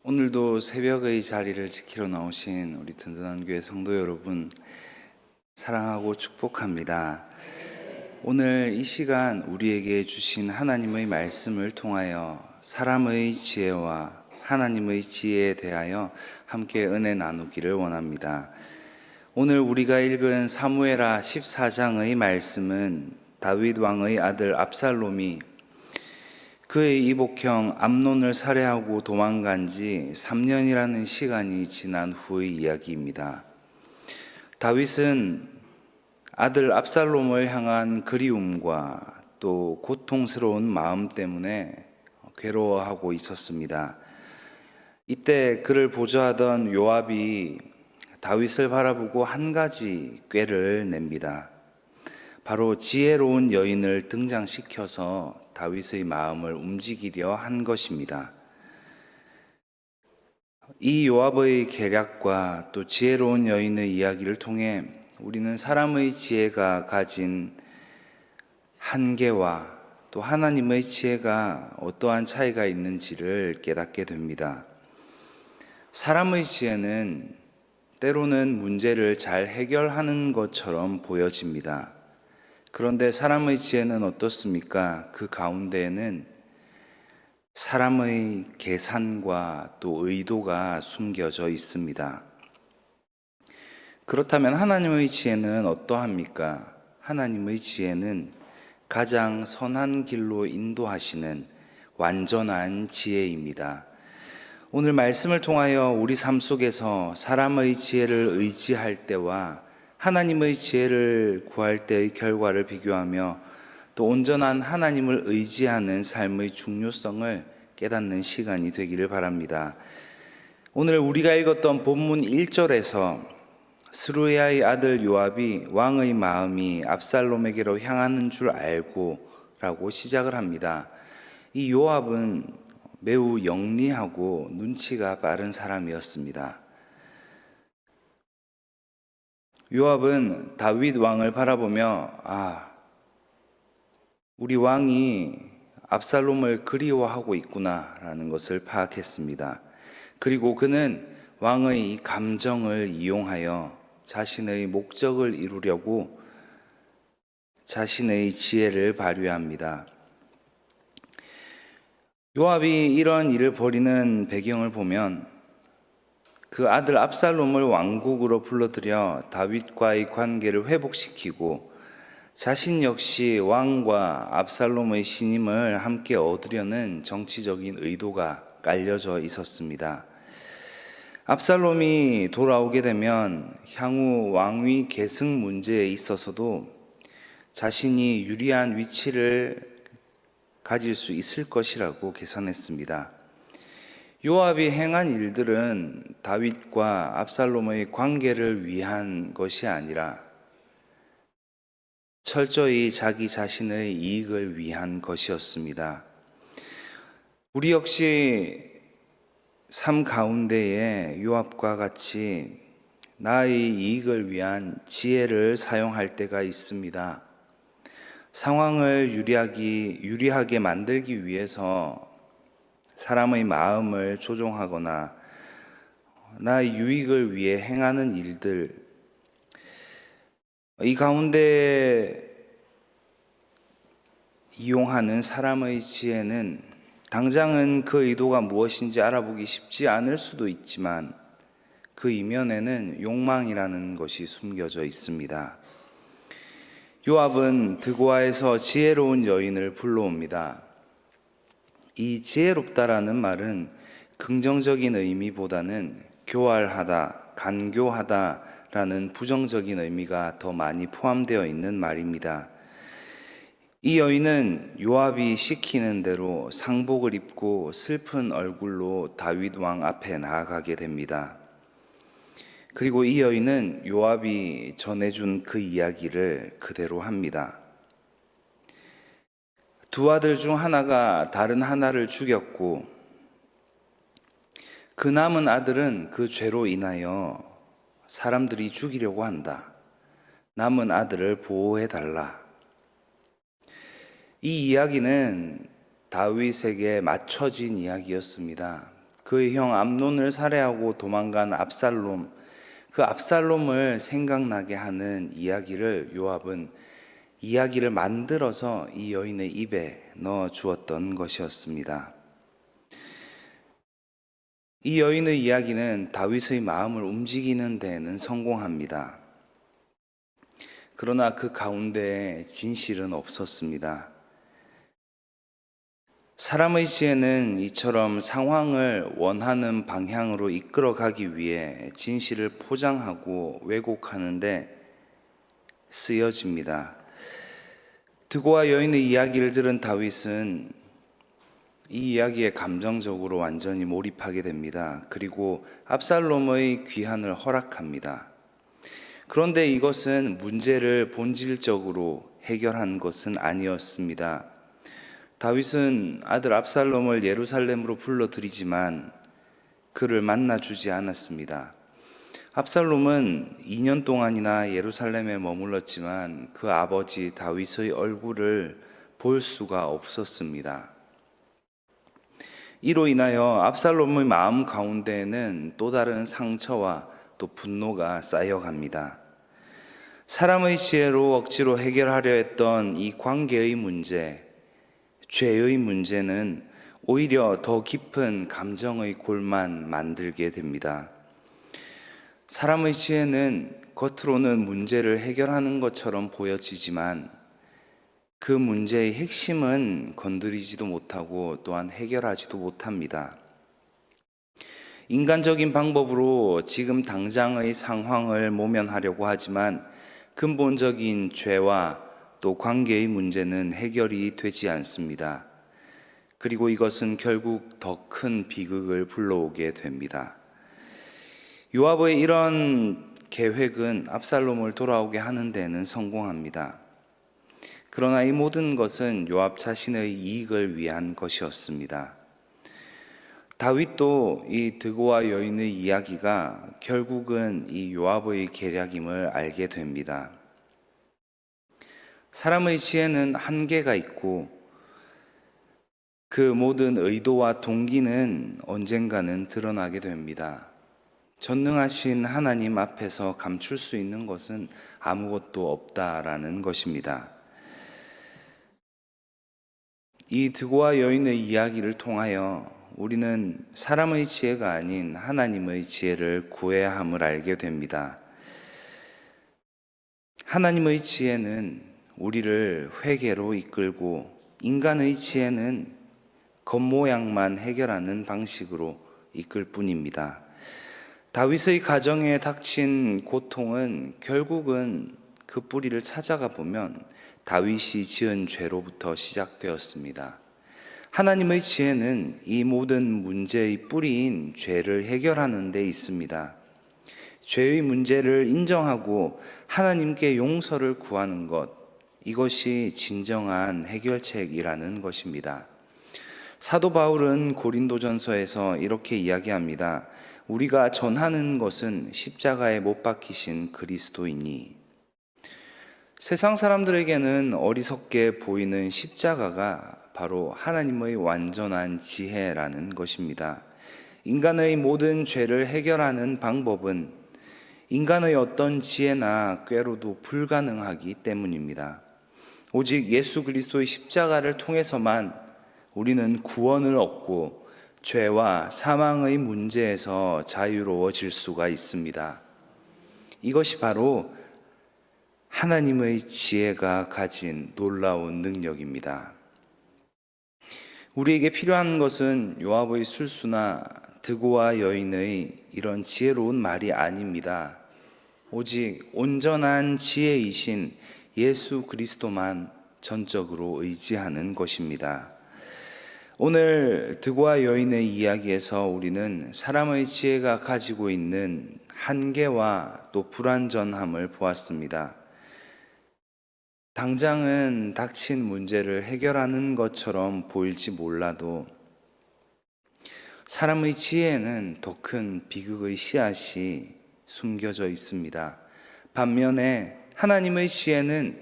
오늘도 새벽의 자리를 지키러 나오신 우리 든든한 교회 성도 여러분, 사랑하고 축복합니다. 오늘 이 시간 우리에게 주신 하나님의 말씀을 통하여 사람의 지혜와 하나님의 지혜에 대하여 함께 은혜 나누기를 원합니다. 오늘 우리가 읽은 사무엘하 14장의 말씀은 다윗 왕의 아들 압살롬이 그의 이복형 암논을 살해하고 도망간 지 3년이라는 시간이 지난 후의 이야기입니다. 다윗은 아들 압살롬을 향한 그리움과 또 고통스러운 마음 때문에 괴로워하고 있었습니다. 이때 그를 보좌하던 요압이 다윗을 바라보고 한 가지 꾀를 냅니다. 바로 지혜로운 여인을 등장시켜서 다윗의 마음을 움직이려 한 것입니다. 이 요압의 계략과 또 지혜로운 여인의 이야기를 통해 우리는 사람의 지혜가 가진 한계와 또 하나님의 지혜가 어떠한 차이가 있는지를 깨닫게 됩니다. 사람의 지혜는 때로는 문제를 잘 해결하는 것처럼 보여집니다. 그런데 사람의 지혜는 어떻습니까? 그 가운데에는 사람의 계산과 또 의도가 숨겨져 있습니다. 그렇다면 하나님의 지혜는 어떠합니까? 하나님의 지혜는 가장 선한 길로 인도하시는 완전한 지혜입니다. 오늘 말씀을 통하여 우리 삶 속에서 사람의 지혜를 의지할 때와 하나님의 지혜를 구할 때의 결과를 비교하며 또 온전한 하나님을 의지하는 삶의 중요성을 깨닫는 시간이 되기를 바랍니다. 오늘 우리가 읽었던 본문 1절에서 스루야의 아들 요압이 왕의 마음이 압살롬에게로 향하는 줄 알고 라고 시작을 합니다. 이 요압은 매우 영리하고 눈치가 빠른 사람이었습니다. 요압은 다윗 왕을 바라보며 우리 왕이 압살롬을 그리워하고 있구나라는 것을 파악했습니다. 그리고 그는 왕의 이 감정을 이용하여 자신의 목적을 이루려고 자신의 지혜를 발휘합니다. 요압이 이런 일을 벌이는 배경을 보면 그 아들 압살롬을 왕국으로 불러들여 다윗과의 관계를 회복시키고 자신 역시 왕과 압살롬의 신임을 함께 얻으려는 정치적인 의도가 깔려져 있었습니다. 압살롬이 돌아오게 되면 향후 왕위 계승 문제에 있어서도 자신이 유리한 위치를 가질 수 있을 것이라고 계산했습니다. 요압이 행한 일들은 다윗과 압살롬의 관계를 위한 것이 아니라 철저히 자기 자신의 이익을 위한 것이었습니다. 우리 역시 삶 가운데에 요압과 같이 나의 이익을 위한 지혜를 사용할 때가 있습니다. 상황을 유리하게 만들기 위해서 사람의 마음을 조종하거나 나의 유익을 위해 행하는 일들, 이 가운데 이용하는 사람의 지혜는 당장은 그 의도가 무엇인지 알아보기 쉽지 않을 수도 있지만 그 이면에는 욕망이라는 것이 숨겨져 있습니다. 요압은 드고아에서 지혜로운 여인을 불러옵니다. 이 지혜롭다라는 말은 긍정적인 의미보다는 교활하다, 간교하다라는 부정적인 의미가 더 많이 포함되어 있는 말입니다. 이 여인은 요압이 시키는 대로 상복을 입고 슬픈 얼굴로 다윗 왕 앞에 나아가게 됩니다. 그리고 이 여인은 요압이 전해준 그 이야기를 그대로 합니다. 두 아들 중 하나가 다른 하나를 죽였고 그 남은 아들은 그 죄로 인하여 사람들이 죽이려고 한다. 남은 아들을 보호해 달라. 이 이야기는 다윗에게 맞춰진 이야기였습니다. 그의 형 암논을 살해하고 도망간 압살롬, 그 압살롬을 생각나게 하는 이야기를 요압은 이야기를 만들어서 이 여인의 입에 넣어 주었던 것이었습니다. 이 여인의 이야기는 다윗의 마음을 움직이는 데에는 성공합니다. 그러나 그 가운데에 진실은 없었습니다. 사람의 지혜는 이처럼 상황을 원하는 방향으로 이끌어가기 위해 진실을 포장하고 왜곡하는데 쓰여집니다. 드고와 여인의 이야기를 들은 다윗은 이 이야기에 감정적으로 완전히 몰입하게 됩니다. 그리고 압살롬의 귀환을 허락합니다. 그런데 이것은 문제를 본질적으로 해결한 것은 아니었습니다. 다윗은 아들 압살롬을 예루살렘으로 불러들이지만 그를 만나주지 않았습니다. 압살롬은 2년 동안이나 예루살렘에 머물렀지만 그 아버지 다윗의 얼굴을 볼 수가 없었습니다. 이로 인하여 압살롬의 마음 가운데에는 또 다른 상처와 또 분노가 쌓여갑니다. 사람의 지혜로 억지로 해결하려 했던 이 관계의 문제, 죄의 문제는 오히려 더 깊은 감정의 골만 만들게 됩니다. 사람의 지혜는 겉으로는 문제를 해결하는 것처럼 보여지지만 그 문제의 핵심은 건드리지도 못하고 또한 해결하지도 못합니다. 인간적인 방법으로 지금 당장의 상황을 모면하려고 하지만 근본적인 죄와 또 관계의 문제는 해결이 되지 않습니다. 그리고 이것은 결국 더 큰 비극을 불러오게 됩니다. 요압의 이런 계획은 압살롬을 돌아오게 하는 데는 성공합니다. 그러나 이 모든 것은 요압 자신의 이익을 위한 것이었습니다. 다윗도 이 드고와 여인의 이야기가 결국은 이 요압의 계략임을 알게 됩니다. 사람의 지혜는 한계가 있고 그 모든 의도와 동기는 언젠가는 드러나게 됩니다. 전능하신 하나님 앞에서 감출 수 있는 것은 아무것도 없다라는 것입니다. 이 드고와 여인의 이야기를 통하여 우리는 사람의 지혜가 아닌 하나님의 지혜를 구해야 함을 알게 됩니다. 하나님의 지혜는 우리를 회개로 이끌고 인간의 지혜는 겉모양만 해결하는 방식으로 이끌 뿐입니다. 다윗의 가정에 닥친 고통은 결국은 그 뿌리를 찾아가 보면 다윗이 지은 죄로부터 시작되었습니다. 하나님의 지혜는 이 모든 문제의 뿌리인 죄를 해결하는 데 있습니다. 죄의 문제를 인정하고 하나님께 용서를 구하는 것, 이것이 진정한 해결책이라는 것입니다. 사도 바울은 고린도전서에서 이렇게 이야기합니다. 우리가 전하는 것은 십자가에 못 박히신 그리스도이니. 세상 사람들에게는 어리석게 보이는 십자가가 바로 하나님의 완전한 지혜라는 것입니다. 인간의 모든 죄를 해결하는 방법은 인간의 어떤 지혜나 꾀로도 불가능하기 때문입니다. 오직 예수 그리스도의 십자가를 통해서만 우리는 구원을 얻고 죄와 사망의 문제에서 자유로워질 수가 있습니다. 이것이 바로 하나님의 지혜가 가진 놀라운 능력입니다. 우리에게 필요한 것은 요압의 술수나 드고와 여인의 이런 지혜로운 말이 아닙니다. 오직 온전한 지혜이신 예수 그리스도만 전적으로 의지하는 것입니다. 오늘 드고와 여인의 이야기에서 우리는 사람의 지혜가 가지고 있는 한계와 또 불완전함을 보았습니다. 당장은 닥친 문제를 해결하는 것처럼 보일지 몰라도 사람의 지혜에는 더 큰 비극의 씨앗이 숨겨져 있습니다. 반면에 하나님의 지혜는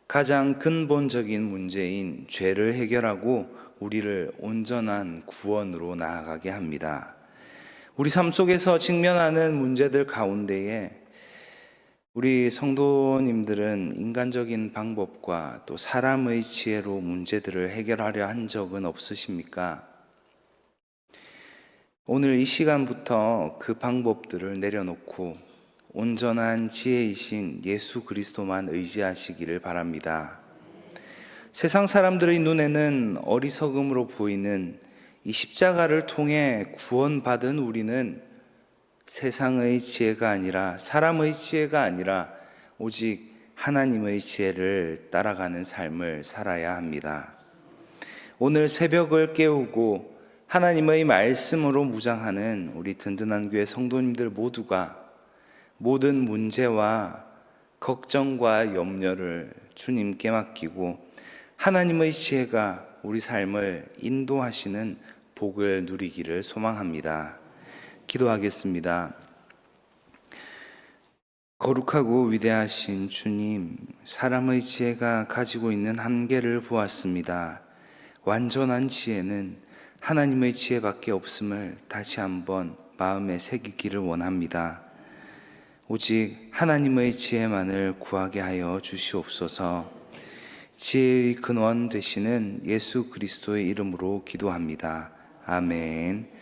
가장 근본적인 문제인 죄를 해결하고 우리를 온전한 구원으로 나아가게 합니다. 우리 삶 속에서 직면하는 문제들 가운데에 우리 성도님들은 인간적인 방법과 또 사람의 지혜로 문제들을 해결하려 한 적은 없으십니까? 오늘 이 시간부터 그 방법들을 내려놓고 온전한 지혜이신 예수 그리스도만 의지하시기를 바랍니다. 세상 사람들의 눈에는 어리석음으로 보이는 이 십자가를 통해 구원받은 우리는 세상의 지혜가 아니라, 사람의 지혜가 아니라 오직 하나님의 지혜를 따라가는 삶을 살아야 합니다. 오늘 새벽을 깨우고 하나님의 말씀으로 무장하는 우리 든든한 교회 성도님들 모두가 모든 문제와 걱정과 염려를 주님께 맡기고 하나님의 지혜가 우리 삶을 인도하시는 복을 누리기를 소망합니다. 기도하겠습니다. 거룩하고 위대하신 주님, 사람의 지혜가 가지고 있는 한계를 보았습니다. 완전한 지혜는 하나님의 지혜밖에 없음을 다시 한번 마음에 새기기를 원합니다. 오직 하나님의 지혜만을 구하게 하여 주시옵소서. 지혜의 근원 되시는 예수 그리스도의 이름으로 기도합니다. 아멘.